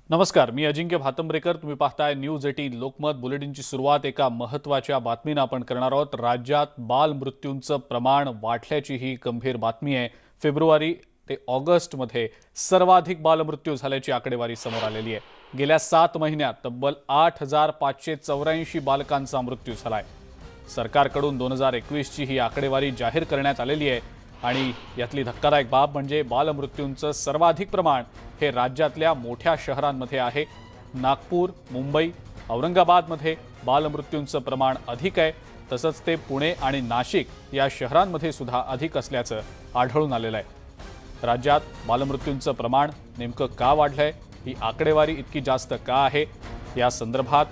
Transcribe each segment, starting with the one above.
नमस्कार, मी अजिंक्य भातंब्रेकर. तुम्ही पाहताय न्यूज 18 लोकमत बुलेटिनची सुरुवात एका महत्त्वाच्या बातमीने आपण करणार आहोत. राज्यात बालमृत्यूंचं प्रमाण वाढल्याची ही गंभीर बातमी आहे. फेब्रुवारी ते ऑगस्टमध्ये सर्वाधिक बालमृत्यू झाल्याची आकडेवारी समोर आलेली आहे. गेल्या 7 महिन्यात तब्बल 8584 बालकांचा मृत्यू झालाय. सरकारकडून 2021 ची ही आकडेवारी जाहीर करण्यात आलेली आहे आणि यातली धक्कादायक बाब म्हणजे बालमृत्यूंचं सर्वाधिक प्रमाण हे राज्यातल्या मोठ्या शहरांमध्ये आहे. नागपूर, मुंबई, औरंगाबादमध्ये बालमृत्यूंचं प्रमाण अधिक आहे. तसंच ते पुणे आणि नाशिक या शहरांमध्ये सुद्धा अधिक असल्याचं आढळून आलेलं आहे. राज्यात बालमृत्यूंचं प्रमाण नेमकं का वाढलंय, ही आकडेवारी इतकी जास्त का आहे, या संदर्भात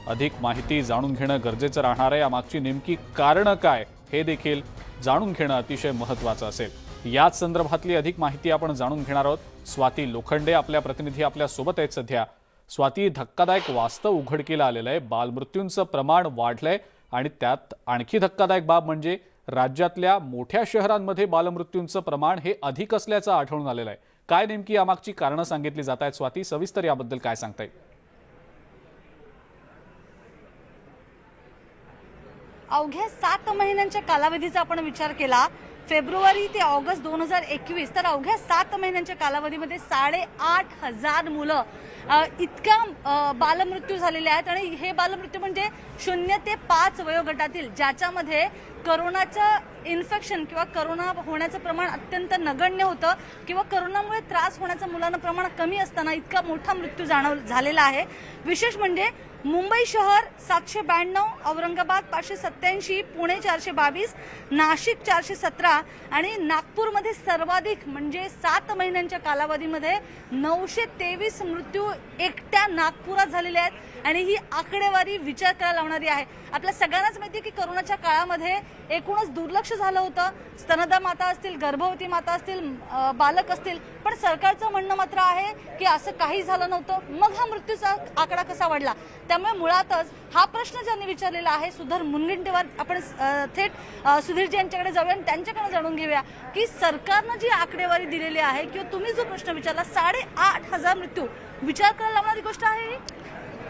अधिक माहिती जाणून घेणं गरजेचं राहणार आहे. यामागची नेमकी कारणं काय हे देखील जाणून घेणं अतिशय महत्त्वाचं असेल. याच संदर्भातली अधिक माहिती आपण जाणून घेणार आहोत. स्वाती लोखंडे आपल्या प्रतिनिधी आपल्या सोबत आहेत सध्या. स्वाती, धक्कादायक वास्तव उघडकीला आलेलं आहे. बालमृत्यूंचं प्रमाण वाढलंय आणि त्यात आणखी धक्कादायक बाब म्हणजे राज्यातल्या मोठ्या शहरांमध्ये बालमृत्यूंचं प्रमाण हे अधिक असल्याचं आढळून आलेलं आहे. काय नेमकी यामागची कारणं सांगितली जात आहेत स्वाती? सविस्तर याबद्दल काय सांगता येईल? अवघ्या 7 महिन्यांच्या कालावधीचा आपण विचार केला, फेब्रुवारी ते ऑगस्ट 2021, तर अवघ्या 7 महिन्यांच्या कालावधीमध्ये 8,500 मुलं इतक्या बालमृत्यू झालेले आहेत. आणि हे बालमृत्यू म्हणजे 0 ते 5 वयोगटातील, ज्याच्यामध्ये करोनाचं इन्फेक्शन किंवा करोना होण्याचं प्रमाण अत्यंत नगण्य होतं किंवा करोनामुळे त्रास होण्याचं मुलांना प्रमाण कमी असताना इतका मोठा मृत्यू झालेला आहे. विशेष म्हणजे मुंबई शहर 792, औरंगाबाद 587, पुणे 422, नाशिक 417 आणि नागपूरमध्ये सर्वाधिक म्हणजे 7 महिन्यांच्या कालावधीमध्ये 923 मृत्यू एकट्या नागपुरात झालेले आहेत. आणि ही आकडेवारी विचार करायला लावणारी आहे. आपल्या सगळ्यांनाच माहिती आहे की करोनाच्या काळामध्ये एकूणच दुर्लक्ष झालं होतं. स्तनदा माता असतील, गर्भवती माता असतील, बालक असतील, पण सरकारचं म्हणणं मात्र आहे की असं काही झालं नव्हतं. मग हा मृत्यूचा आकडा कसा वाढला? त्यामुळे मुळातच हा प्रश्न ज्यांनी विचारलेला आहे सुधीर मुनगंटीवार, आपण थेट सुधीरजी यांच्याकडे जाऊया आणि त्यांच्याकडे जाणून घेऊया की सरकारनं जी आकडेवारी दिलेली आहे किंवा तुम्ही जो प्रश्न विचारला 8,500 मृत्यू, विचार करायला लावणारी गोष्ट आहे.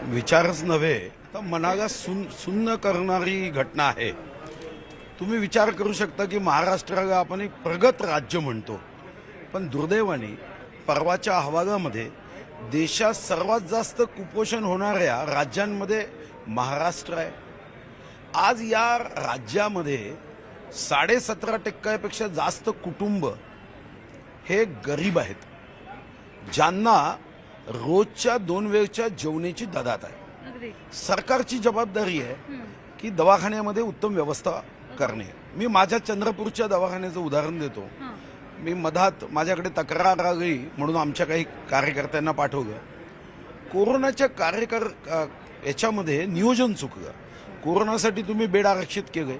विचारच नव्हे तर मनाला सुन्न करणारी घटना आहे. तुम्ही विचार करू शकता की महाराष्ट्राला आपण एक प्रगत राज्य म्हणतो, पण दुर्दैवाने परवाच्या अहवालामध्ये देशात सर्वात जास्त कुपोषण होणाऱ्या राज्यांमध्ये महाराष्ट्र आहे. आज या राज्यामध्ये 17.5% जास्त कुटुंब हे गरीब आहेत, ज्यांना रोजच्या 2 वेळच्या जेवणाची ददात आहे. सरकारची जबाबदारी आहे की दवाखान्यामध्ये उत्तम व्यवस्था करणे. मी माझ्या चंद्रपूरच्या दवाखान्याचं उदाहरण देतो. मी मधात माझ्याकडे तक्रार आली म्हणून आमच्या काही कार्यकर्त्यांना पाठवलं. कोरोनाच्या याच्यामध्ये नियोजन चुकलं. कोरोनासाठी तुम्ही बेड आरक्षित केले,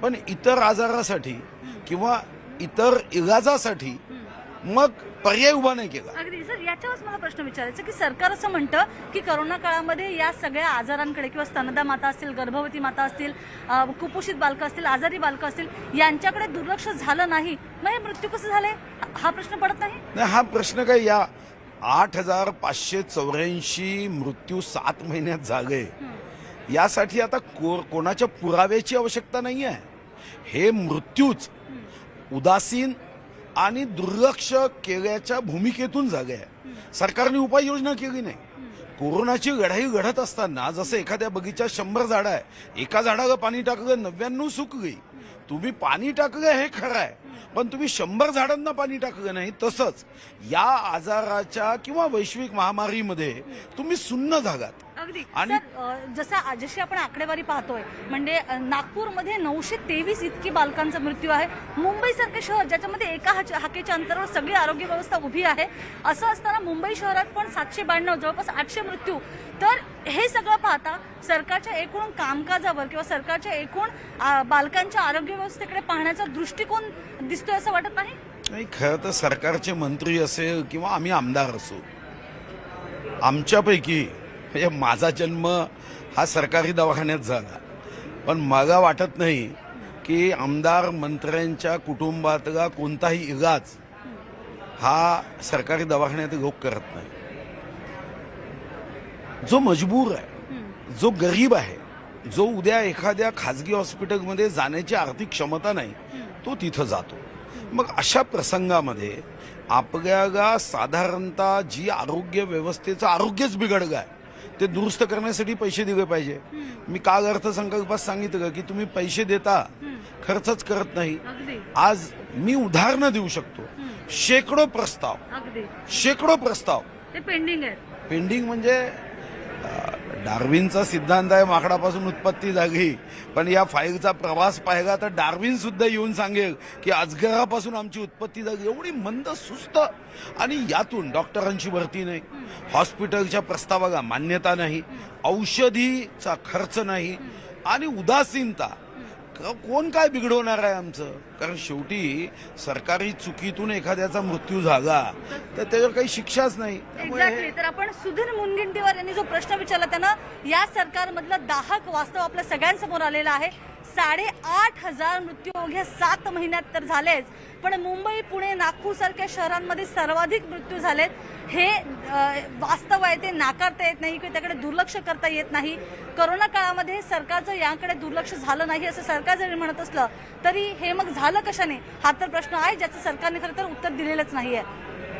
पण इतर आजारासाठी किंवा इतर इलाजासाठी मग पर्याय उभा नाही केला. अगदी सर, याच्यावरच मला प्रश्न विचारायचा की सरकार असं म्हणतं की करोना काळामध्ये या सगळ्या आजारांकडे किंवा स्तनदा माता असतील, गर्भवती माता असतील, कुपोषित बालकं असतील, आजारी बालकं असतील, यांच्याकडे दुर्लक्ष झालं नाही. मग हे मृत्यू कसं झाले हा प्रश्न पडत नाही? हा प्रश्न काय, या 8,584 मृत्यू 7 महिन्यात झाले, यासाठी आता कोणाच्या पुराव्याची आवश्यकता नाही आहे. हे मृत्यूच उदासीन आणि दुर्लक्ष केल्याच्या भूमिकेतून झाले आहे. सरकारने उपाययोजना केली नाही. कोरोनाची लढाई लढत असताना जसं एखाद्या बगीच्यात 100 झाडं आहे, एका झाडाला पाणी टाकलं 99 सुकली. तुम्ही पाणी टाकलं हे खरं आहे, पण तुम्ही 100 झाडांना पाणी टाकलं नाही. तसंच या आजाराच्या किंवा वैश्विक महामारीमध्ये तुम्ही सुन्न झालात. अगदी. आणि जशी आपण आकडेवारी पाहतोय म्हणजे नागपूरमध्ये 923 इतकी बालकांचा मृत्यू आहे. मुंबई सारखे शहर ज्याच्यामध्ये एका हाकेच्या अंतरावर सगळी आरोग्य व्यवस्था उभी आहे, असं असताना मुंबई शहरात पण 792 जवळपास 800 मृत्यू. तर हे सगळं पाहता सरकारच्या एकूण कामकाजावर किंवा सरकारच्या एकूण बालकांच्या आरोग्य व्यवस्थेकडे पाहण्याचा दृष्टिकोन दिसतोय असं वाटत नाही? नाही, खरं तर सरकारचे मंत्री असेल किंवा आम्ही आमदार असू, आमच्यापैकी म्हणजे माझा जन्म हा सरकारी दवाखान्यात झाला, पण मला वाटत नाही की आमदार मंत्र्यांच्या कुटुंबातला कोणताही इलाज हा सरकारी दवाखान्यात लोक करत नाही. जो मजबूर आहे, जो गरीब आहे, जो उद्या एखाद्या खाजगी हॉस्पिटलमध्ये जाण्याची आर्थिक क्षमता नाही, तो तिथं जातो. मग अशा प्रसंगामध्ये आपल्याला साधारणतः जी आरोग्य व्यवस्थेचं आरोग्यच बिघडलं आहे ते दुरुस्त करण्यासाठी पैसे दिले पाहिजे. मी काल अर्थसंकल्पात सांगितलं की तुम्ही पैसे देता, खर्चच करत नाही. आज मी उदाहरणं देऊ शकतो. शेकडो प्रस्ताव ते पेंडिंग आहेत. पेंडिंग म्हणजे डार्विनचा सिद्धांत आहे, माकडापासून उत्पत्ती झाली. पण या फाईलचा प्रवास पाहिला तर डार्विन सुद्धा येऊन सांगेल की अजगरापासून आमची उत्पत्ती झाली. एवढी मंद सुस्त, आणि यातून डॉक्टरांची भरती नाही, हॉस्पिटलच्या प्रस्तावाला मान्यता नाही, औषधीचा खर्च नाही, आणि उदासीनता. कोण काय बिघडवणार आहे आमचं? कारण शेवटी सरकारी चुकीतून एखाद्याचा मृत्यू झाला तर त्याच्यावर काही शिक्षाच नाही. एक्झॅक्टली. तर आपण सुधीर मुनगंटीवार यांनी जो प्रश्न विचारला त्यानं या सरकारमधलं दाहक वास्तव आपल्या सगळ्यांसमोर आलेलं आहे. 8,500 मृत्यू अवघ्या 7 महिन्यात तर झालेच, पण मुंबई, पुणे, नागपूर सारख्या शहरांमध्ये सर्वाधिक मृत्यू झालेत. हे वास्तव आहे, ते नाकारता येत नाही किंवा त्याकडे दुर्लक्ष करता येत नाही. कोरोना काळामध्ये सरकारचं याकडे दुर्लक्ष झालं नाही असं सरकार जरी म्हणत असलं तरी हे मग झालं कशाने, हा तर प्रश्न आहे ज्याचं सरकारने खरं तर उत्तर दिलेलंच नाहीये.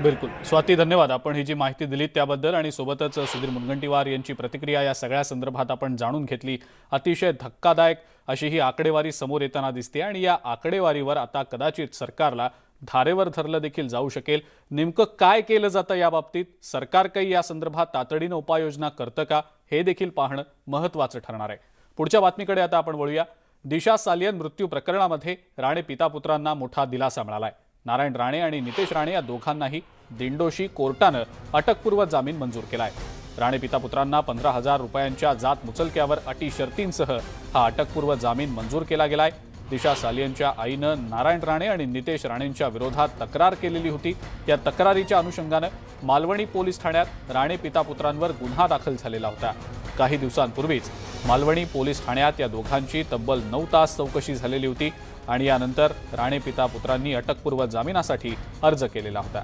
बिलकुल स्वाती, धन्यवाद. आपण ही जी माहिती दिली त्याबद्दल, आणि सोबतच सुधीर मुनगंटीवार यांची प्रतिक्रिया या सगळ्या संदर्भात आपण जाणून घेतली. अतिशय धक्कादायक अशी ही आकडेवारी समोर येताना दिसते, आणि या आकडेवारीवर आता कदाचित सरकारला धारेवर धरलं देखील जाऊ शकेल. नेमकं काय केलं जातं याबाबतीत, सरकार काही या संदर्भात तातडीनं उपाययोजना करतं का, हे देखील पाहणं महत्त्वाचं ठरणार आहे. पुढच्या बातमीकडे आता आपण वळूया. दिशा सालियन मृत्यू प्रकरणामध्ये राणे पिता पुत्रांना मोठा दिलासा मिळालाय. नारायण राणे आणि नितेश राणे या दोघांनाही दिंडोशी कोर्टानं अटकपूर्व जामीन मंजूर केलाय. राणे पिता पुत्रांना 15,000 रुपयांच्या जात मुचलक्यावर अटी शर्तींसह हा अटकपूर्व जामीन मंजूर केला गेलाय. दिशा सालियनच्या आईनं नारायण राणे आणि नितेश राणेंच्या विरोधात तक्रार केलेली होती. या तक्रारीच्या अनुषंगानं मालवणी पोलीस ठाण्यात राणे पिता पुत्रांवर गुन्हा दाखल झालेला होता. काही दिवसांपूर्वीच मालवणी पोलीस ठाण्यात या दोघांची तब्बल 9 तास चौकशी झालेली होती, आणि यानंतर राणे पिता पुत्रांनी अटकपूर्व जामिनासाठी अर्ज केलेला होता.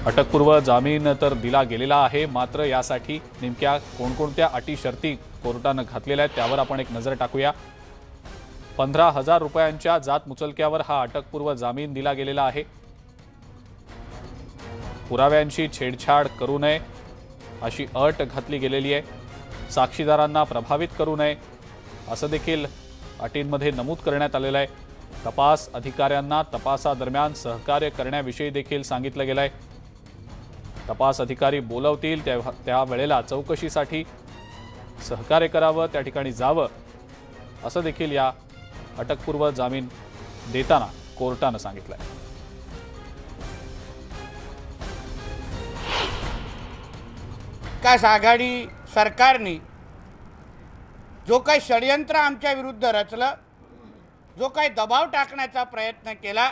अटकपूर्व जामीन तर दिला गेलेला आहे, मात्र यासाठी नेमक्या कोणकोणत्या अटी शर्ती कोर्टानं घातलेल्या आहेत त्यावर आपण एक नजर टाकूया. 15,000 रुपयांच्या जात मुचलक्यावर हा अटकपूर्व जामीन दिला गेलेला आहे. पुराव्यांशी छेडछाड करू नये अशी अट घातली गेलेली आहे. साक्षीदारांना प्रभावित करू नये असं देखील अटींमध्ये नमूद करण्यात आलेलं आहे. तपास अधिकाऱ्यांना तपासादरम्यान सहकार्य करण्याविषयी देखील सांगितलं गेलंय. तपास अधिकारी बोलवतील त्या वेळेला चौकशीसाठी सहकार्य करावं, त्या ठिकाणी जावं असं देखील या अटकपूर्व जामीन देताना कोर्टानं सांगितलंय. विकास आघाडी सरकारने जो काही षडयंत्र आमच्या विरुद्ध रचलं, जो काही दबाव टाकण्याचा प्रयत्न केला,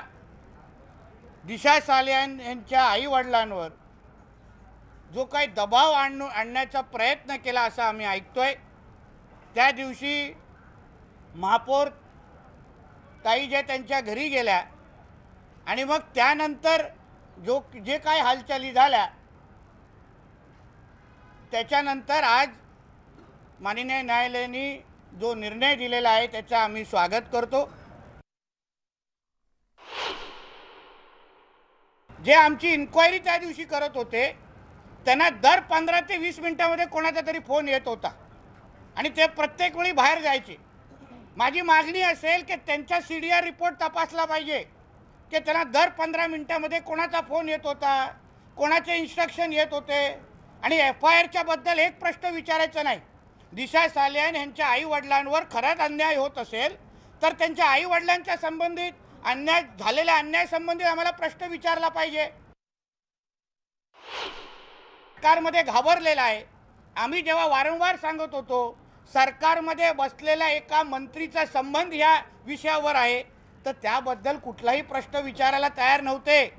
दिशा सालियन यांच्या आईवडिलांवर जो काही दबाव आणण्याचा प्रयत्न केला असं आम्ही ऐकतोय. त्या दिवशी महापौर ताई जे त्यांच्या घरी गेल्या आणि मग त्यानंतर जे काही हालचाली झाल्या त्याच्यानंतर आज माननीय न्यायालयाने जो निर्णय दिलेला आहे त्याचं आम्ही स्वागत करतो. जे आमची इन्क्वायरी त्या दिवशी करत होते त्यांना दर 15 ते 20 मिनिटांमध्ये कोणाचा तरी फोन येत होता आणि ते प्रत्येक वेळी बाहेर जायचे. माझी मागणी असेल की त्यांचा CDR रिपोर्ट तपासला पाहिजे की त्यांना दर 15 मिनिटांमध्ये कोणाचा फोन येत होता, कोणाचे इन्स्ट्रक्शन येत होते, आणि FIRच्या बद्दल एक प्रश्न विचारायचा नाही. दिशा सालियन यांच्या आईवडिलांवर खराच अन्याय होत असेल तर त्यांच्या आईवडिलांच्या संबंधित अन्याय झालेल्या अन्यायासंबंधित आम्हाला प्रश्न विचारला पाहिजे. सरकारमध्ये घाबरलेला आहे. आम्ही जेव्हा वारंवार सांगत होतो सरकारमध्ये बसलेल्या एका मंत्रीचा संबंध या विषयावर आहे तर त्याबद्दल कुठलाही प्रश्न विचारायला तयार नव्हते.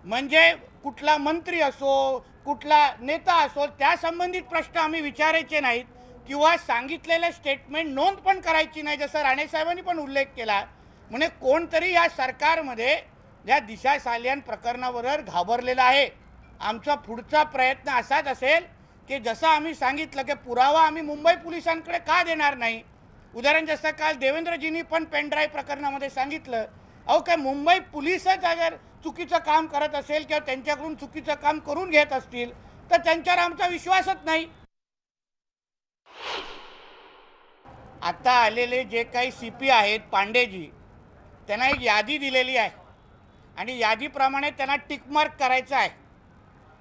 म्हणजे कुठला मंत्री असो, कुठला नेता असो, त्या संबंधित प्रश्न आम्ही विचारायचे नाहीत किंवा सांगितलेले स्टेटमेंट नोंद पण करायची नाही, जसं राणे साहेबांनी पण उल्लेख केला. म्हणजे कोणतरी या सरकारमध्ये या दिशा सालियान प्रकरणावर घाबरलेला आहे. आमचा पुढचा प्रयत्न असाच असेल की जसं आम्ही सांगितलं की पुरावा आम्ही मुंबई पोलिसांकडे का देणार नाही. उदाहरण जसं काल देवेंद्रजींनी पण पेनड्राईव्ह प्रकरणामध्ये सांगितलं, अहो काय मुंबई पोलीसच अगर चुकीचं काम करत असेल किंवा त्यांच्याकडून चुकीचं काम करून घेत असतील तर त्यांच्यावर आमचा विश्वासच नाही. आता आलेले जे काही CP आहेत पांडेजी, त्यांना एक यादी दिलेली आहे आणि यादीप्रमाणे त्यांना टिकमार्क करायचं आहे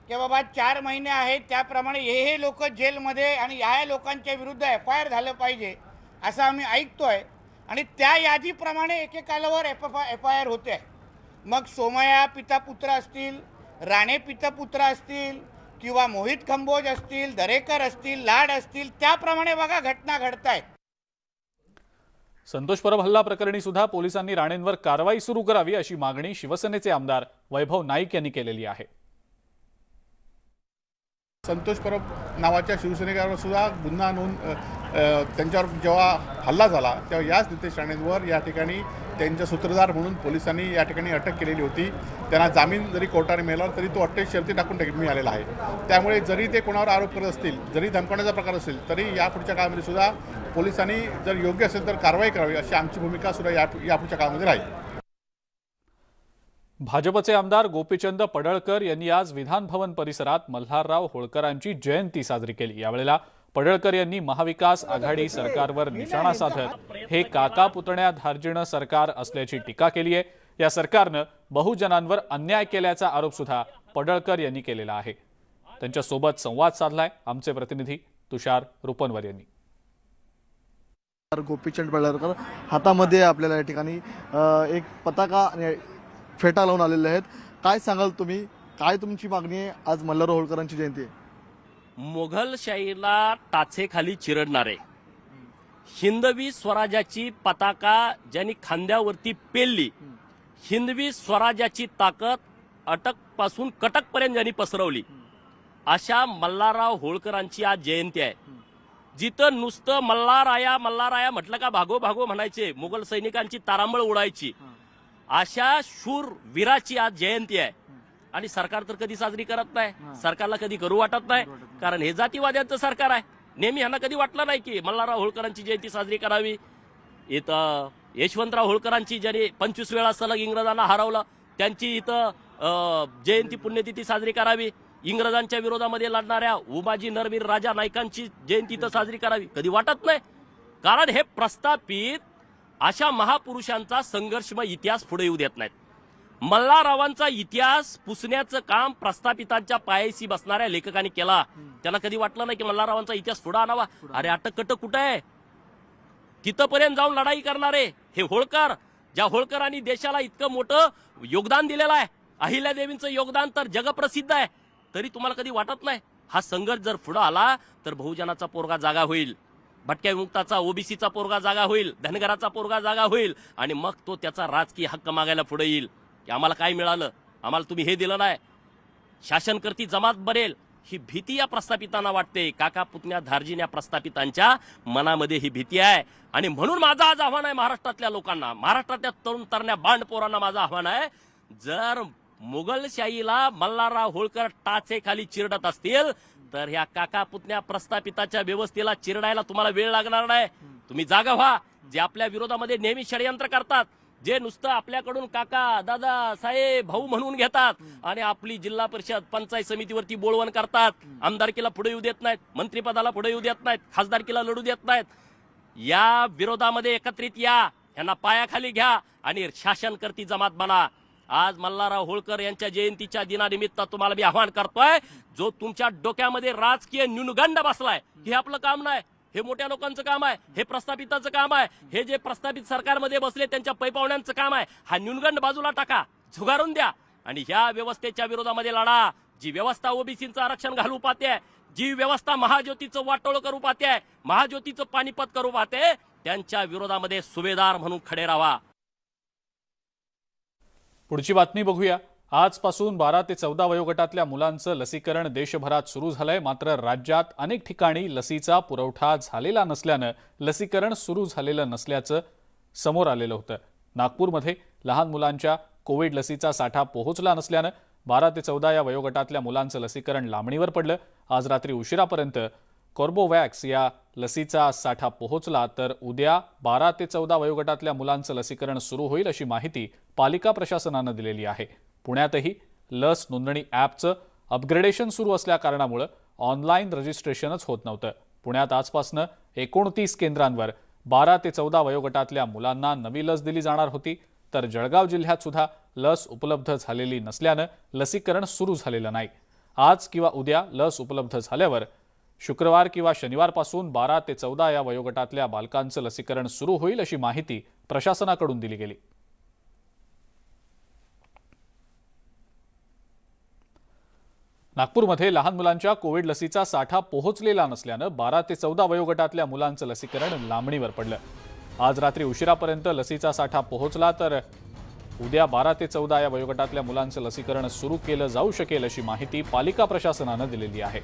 की बाबा 4 महिने आहेत त्याप्रमाणे हे लोक जेलमध्ये आणि ह्या लोकांच्या विरुद्ध FIR झालं पाहिजे असं आम्ही ऐकतोय. आणि त्या यादीप्रमाणे एकेकालावर FIR होते. मग सोमया पितापुत्र असतील, राणे पितापुत्र असतील किंवा मोहित कंबोज असतील, दरेकर असतील, लाड असतील, त्याप्रमाणे बघा घटना घडत आहेत. संतोष परब हल्ला प्रकरणी सुद्धा पोलिसांनी राणेंवर कारवाई सुरू करावी अशी मागणी शिवसेनेचे आमदार वैभव नाईक यांनी केलेली आहे. संतोष परब नावाच्या शिवसैनिकावर सुद्धा गुन्हा नोंद त्यांच्यावर जेव्हा हल्ला झाला तेव्हा याच नितेश राणेंवर या ठिकाणी त्यांच्या सूत्रधार म्हणून पोलिसांनी या ठिकाणी अटक केलेली होती. त्यांना जामीन जरी कोर्टाने मिळाला तरी तो अटक शर्ती टाकून मिळालेला आहे. त्यामुळे जरी ते कोणावर आरोप करत असतील, जरी धमकावण्याचा प्रकार असेल तरी यापुढच्या काळामध्ये सुद्धा पोलिसांनी जर योग्य असेल तर कारवाई करावी अशी आमची भूमिका सुद्धा यापुढच्या काळामध्ये राहील. भाजपचे आमदार गोपीचंद पडळकर यांनी आज विधान भवन परिसरात मल्हारराव होळकरांची जयंती साजरी केली. यावेळेला पडळकर यांनी महाविकास आघाडी सरकारवर निशाणा साधत हे काका पुतण्या धार्जिणं सरकार असल्याची टीका केली आहे. या सरकारनं बहुजनांवर अन्याय केल्याचा आरोप सुद्धा पडळकर यांनी केलेला आहे. त्यांच्यासोबत संवाद साधलाय आमचे प्रतिनिधी तुषार रुपनवर यांनी. गोपीचंद पडळकर हातामध्ये आपल्याला या ठिकाणी एक पताका आणि फेटा लावून आलेले आहेत. काय सांगाल तुम्ही, काय तुमची मागणी आहे? आज मल्हारराव होळकरांची जयंती आहे. मोघलशाहीला टाचेखाली चिरडणारे, हिंदवी स्वराज्याची पताका ज्यांनी खांद्यावरती पेलली, हिंदवी स्वराज्याची ताकद अटकपासून कटकपर्यंत ज्यांनी पसरवली, अशा मल्हारराव होळकरांची आज जयंती आहे. जिथं नुसतं मल्हाराया मल्हाराया म्हटलं का भागो भागो म्हणायचे, मुघल सैनिकांची तारांबळ उडायची, अशा शूर वीराची आज जयंती आहे. आणि सरकार तर कधी साजरी करत नाही, सरकारला कधी करू वाटत नाही, कारण हे जातीवाद्यांचं सरकार आहे. नेहमी ह्यांना कधी वाटलं नाही की मल्हारराव होळकरांची जयंती साजरी करावी. इथं यशवंतराव होळकरांची ज्यांनी 25 वेळा सलग इंग्रजांना हरवलं त्यांची इथं जयंती पुण्यतिथी साजरी करावी. इंग्रजांच्या विरोधामध्ये लढणाऱ्या उमाजी नरवीर राजा नाईकांची जयंती इथं साजरी करावी कधी वाटत नाही, कारण हे प्रस्थापित अशा महापुरुषांचा संघर्षमय इतिहास पुढे येऊ देत नाहीत. मल्हाररावांचा इतिहास पुसण्याचं काम प्रस्थापितांच्या पायाशी बसणाऱ्या लेखकांनी केला. त्यांना कधी वाटलं नाही की मल्हाररावांचा इतिहास पुढे आणावा. अरे अटक कुठं आहे? तिथपर्यंत जाऊन लढाई करणारे हे होळकर, ज्या होळकरांनी देशाला इतकं मोठं योगदान दिलेलं आहे, अहिल्यादेवींचं योगदान तर जगप्रसिद्ध आहे, तरी तुम्हाला कधी वाटत नाही हा संघर्ष जर पुढे आला तर बहुजनाचा पोरगा जागा होईल, भटक्या विमुक्ताचा ओबीसीचा पोरगा जागा होईल, धनगराचा पोरगा जागा होईल, आणि मग तो त्याचा राजकीय हक्क मागायला पुढे येईल की आम्हाला काय मिळालं, आम्हाला तुम्ही हे दिलं नाही, शासनकर्ती जमात बनेल, ही भीती या प्रस्थापितांना वाटते. काका पुतण्या धार्जिण्या प्रस्थापितांच्या मनामध्ये ही भीती आहे. आणि म्हणून माझं आज आव्हान आहे महाराष्ट्रातल्या लोकांना, महाराष्ट्रातल्या तरुण तरण्या बांडपोरांना माझं आव्हान आहे, जर मुघलशाहीला मल्हारराव होळकर टाचेखाली चिरडत असतील तर ह्या काका पुतण्या प्रस्थापिताच्या व्यवस्थेला चिरडायला तुम्हाला वेळ लागणार नाही. तुम्ही जागा व्हा. जे आपल्या विरोधामध्ये नेहमी षडयंत्र करतात, जे नुसतं आपल्याकडून काका दादा साहेब भाऊ म्हणून घेतात आणि आपली जिल्हा परिषद पंचायत समितीवरती बोळवण करतात, आमदारकीला पुढे येऊ देत नाहीत, मंत्रिपदाला पुढे येऊ देत नाहीत, खासदारकीला लढू देत नाहीत, या विरोधामध्ये एकत्रित या, यांना पायाखाली घ्या आणि शासनकर्ती जमात बना. आज मल्हारराव होळकर यांच्या जयंतीच्या दिनानिमित्त तुम्हाला मी आवाहन करतोय, जो तुमच्या डोक्यामध्ये राजकीय न्यूनगंड बसलाय, हे आपलं काम नाही, हे मोठ्या लोकांचं काम आहे, हे प्रस्थापिताचं काम आहे, हे जे प्रस्थापित सरकारमध्ये बसले त्यांच्या पैपावण्यांचं काम आहे. हा न्यूनगंड बाजूला टाका, झुगारून द्या आणि ह्या व्यवस्थेच्या विरोधामध्ये लढा. जी व्यवस्था ओबीसीचं आरक्षण घालू पाहते, जी व्यवस्था महाज्योतीचं वाटोळ करू पाहते, महाज्योतीचं पानिपत करू पाहते, त्यांच्या विरोधामध्ये सुभेदार म्हणून खडे राहा. पुढची बातमी बघूया. आजपासून 12 ते 14 वयोगटातल्या मुलांचं लसीकरण देशभरात सुरू झालंय. मात्र राज्यात अनेक ठिकाणी लसीचा पुरवठा झालेला नसल्यानं लसीकरण सुरू झालेलं नसल्याचं समोर आलेलं होतं. नागपूरमध्ये लहान मुलांच्या कोविड लसीचा साठा पोहोचला नसल्यानं 12 ते 14 या वयोगटातल्या मुलांचं लसीकरण लांबणीवर पडलं. आज रात्री उशिरापर्यंत कॉर्बोवॅक्स या लसीचा साठा पोहोचला तर उद्या 12 ते 14 वयोगटातल्या मुलांचं लसीकरण सुरू होईल अशी माहिती पालिका प्रशासनानं दिलेली आहे. पुण्यातही लस नोंदणी ॲपचं अपग्रेडेशन सुरू असल्या कारणामुळे ऑनलाईन रजिस्ट्रेशनच होत नव्हतं. पुण्यात आजपासून 29 केंद्रांवर 12 ते 14 वयोगटातल्या मुलांना नवी लस दिली जाणार होती. तर जळगाव जिल्ह्यात सुद्धा लस उपलब्ध झालेली नसल्यानं लसीकरण सुरू झालेलं नाही. आज किंवा उद्या लस उपलब्ध झाल्यावर शुक्रवार किंवा शनिवारपासून 12 ते 14 या वयोगटातल्या बालकांचं लसीकरण सुरू होईल अशी माहिती प्रशासनाकडून दिली गेली. नागपूरमध्ये लहान मुलांच्या कोविड लसीचा साठा पोहोचलेला नसल्यानं 12 ते 14 वयोगटातल्या मुलांचं लसीकरण लांबणीवर पडलं. आज रात्री उशिरापर्यंत लसीचा साठा पोहोचला तर उद्या 12 ते 14 या वयोगटातल्या मुलांचं लसीकरण सुरू केलं जाऊ शकेल अशी माहिती पालिका प्रशासनानं दिलेली आहे.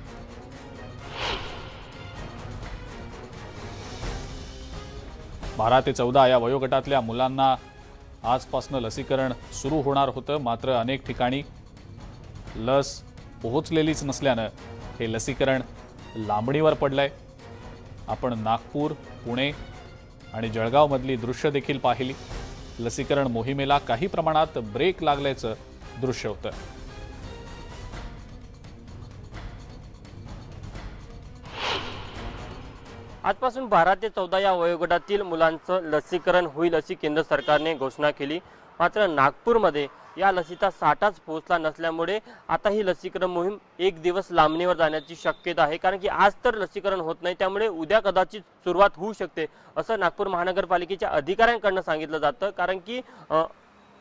बारा ते 14 या वयोगटातल्या मुलांना आजपासून लसीकरण सुरू होणार होतं. मात्र अनेक ठिकाणी लस पोहोचलेलीच नसल्यानं हे लसीकरण लांबणीवर पडलंय. आपण नागपूर, पुणे आणि जळगावमधली दृश्य देखील पाहिली. लसीकरण मोहिमेला काही प्रमाणात ब्रेक लागल्याचं दृश्य होतं. आजपासून 12 ते 14 या वयोगटातील मुलांचं लसीकरण होईल अशी केंद्र सरकारने घोषणा केली. मात्र नागपूरमध्ये या लसीचा साठाच पोहोचला नसल्यामुळे आता ही लसीकरण मोहीम एक दिवस लांबणीवर जाण्याची शक्यता आहे. कारण की आज तर लसीकरण होत नाही, त्यामुळे उद्या कदाचित सुरुवात होऊ शकते असं नागपूर महानगरपालिकेच्या अधिकाऱ्यांकडून सांगितलं जातं. कारण की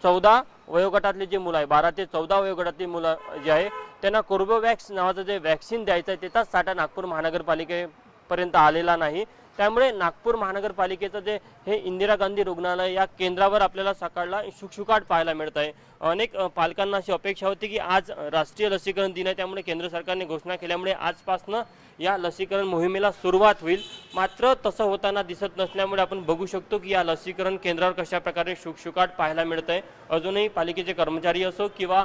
14 वयोगटातले जे मुलं आहे, 12 ते 14 वयोगटातील मुलं जे आहे त्यांना कोर्बोवॅक्स नावाचं जे व्हॅक्सिन द्यायचं आहे त्याचाच साठा नागपूर महानगरपालिकेपर्यंत आलेला नाही. त्यामुळे नागपूर महानगरपालिकेचं जे हे इंदिरा गांधी रुग्णालय या केंद्रावर आपल्याला सकाळला शुकशुकाट पाहायला मिळत आहे. अनेक पालकांना अशी अपेक्षा होती की आज राष्ट्रीय लसीकरण दिन आहे, त्यामुळे केंद्र सरकारने घोषणा केल्यामुळे आजपासून या लसीकरण मोहिमेला सुरुवात होईल. मात्र तसं होताना दिसत नसल्यामुळे आपण बघू शकतो की या लसीकरण केंद्रावर कशा प्रकारे शुकशुकाट पाहायला मिळत आहे. अजूनही पालिकेचे कर्मचारी असो किंवा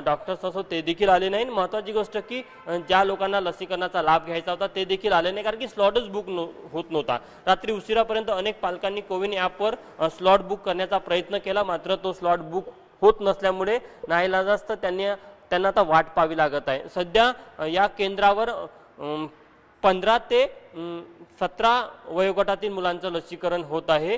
डॉक्टर्स असो ते देखील आले नाही. महत्त्वाची गोष्ट की ज्या लोकांना लसीकरणाचा लाभ घ्यायचा होता ते देखील आले नाही, कारण की स्लॉटच बुक होत नव्हता. रात्री उशिरापर्यंत अनेक पालकांनी कोविन ॲपवर स्लॉट बुक करण्याचा प्रयत्न केला, मात्र तो स्लॉट बुक होत नसल्यामुळे नाईलाजास्त त्यांना आता वाट पाहावी लागत आहे. सध्या या केंद्रावर 15 ते 17 वयोगटातील मुलांचं लसीकरण होत आहे.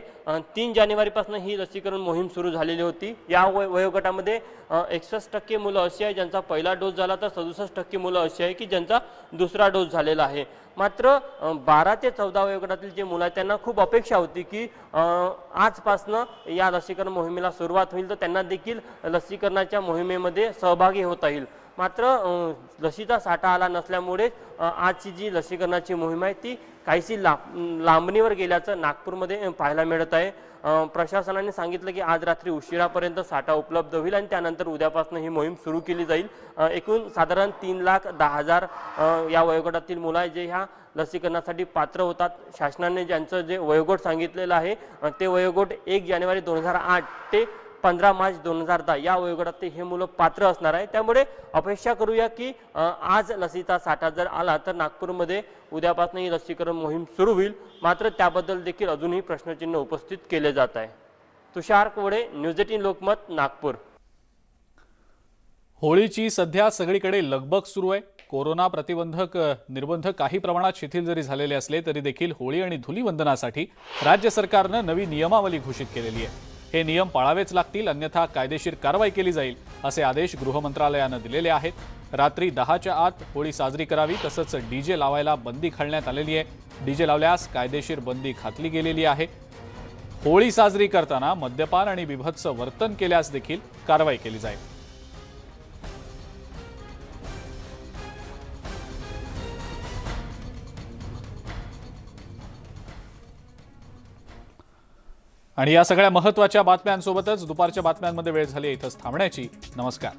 3 जानेवारीपासून ही लसीकरण मोहीम सुरू झालेली होती. या वयोगटामध्ये 61% मुलं अशी आहे ज्यांचा पहिला डोस झाला, तर 67% मुलं अशी आहे की ज्यांचा दुसरा डोस झालेला आहे. मात्र 12 ते 14 वयोगटातील जे मुलं आहेत त्यांना खूप अपेक्षा होती की आजपासनं या लसीकरण मोहिमेला सुरुवात होईल तर त्यांना देखील लसीकरणाच्या मोहिमेमध्ये सहभागी होता येईल. मात्र लसीचा साठा आला नसल्यामुळे आजची जी लसीकरणाची मोहीम आहे ती काहीशी लांबणीवर गेल्याचं नागपूरमध्ये पाहायला मिळत आहे. प्रशासनाने सांगितलं की आज रात्री उशिरापर्यंत साठा उपलब्ध होईल आणि त्यानंतर उद्यापासून ही मोहीम सुरू केली जाईल. एकूण साधारण 3,10,000 या वयोगटातील मुलं आहे जे ह्या लसीकरणासाठी पात्र होतात. शासनाने ज्यांचं जे वयोगट सांगितलेलं आहे ते वयोगट 1 जानेवारी 2008 ते 15 मार्च 2010 या वयोगटात हे मुलं पात्र असणार आहे. त्यामुळे अपेक्षा करूया की आज लसीचा साठा जर आला तर नागपूरमध्ये उद्यापासून ही लसीकरण मोहीम सुरू होईल. मात्र त्याबद्दल देखील अजूनही प्रश्नचिन्ह उपस्थित केले जात आहे. तुषार कोवडे, न्यूज 18 लोकमत, नागपूर. होळीची सध्या सगळीकडे लगबग सुरू आहे. कोरोना प्रतिबंधक निर्बंध काही प्रमाणात शिथिल जरी झालेले असले तरी देखील होळी आणि धुलीवंदनासाठी राज्य सरकारनं नवी नियमावली घोषित केलेली आहे. हे नियम पाळावेच लागतील, अन्यथा कायदेशीर कारवाई केली जाईल असे आदेश गृह मंत्रालयानं दिलेले आहेत. रात्री 10च्या आत होळी साजरी करावी, तसंच डीजे लावायला बंदी घालण्यात आलेली आहे. डीजे लावल्यास कायदेशीर बंदी घातली गेलेली आहे. होळी साजरी करताना मद्यपान आणि बीभत्स वर्तन केल्यास देखील कारवाई केली जाईल. आणि या सगळ्या महत्त्वाच्या बातम्यांसोबतच दुपारच्या बातम्यांमध्ये वेळ झाली इथंच थांबण्याची. नमस्कार.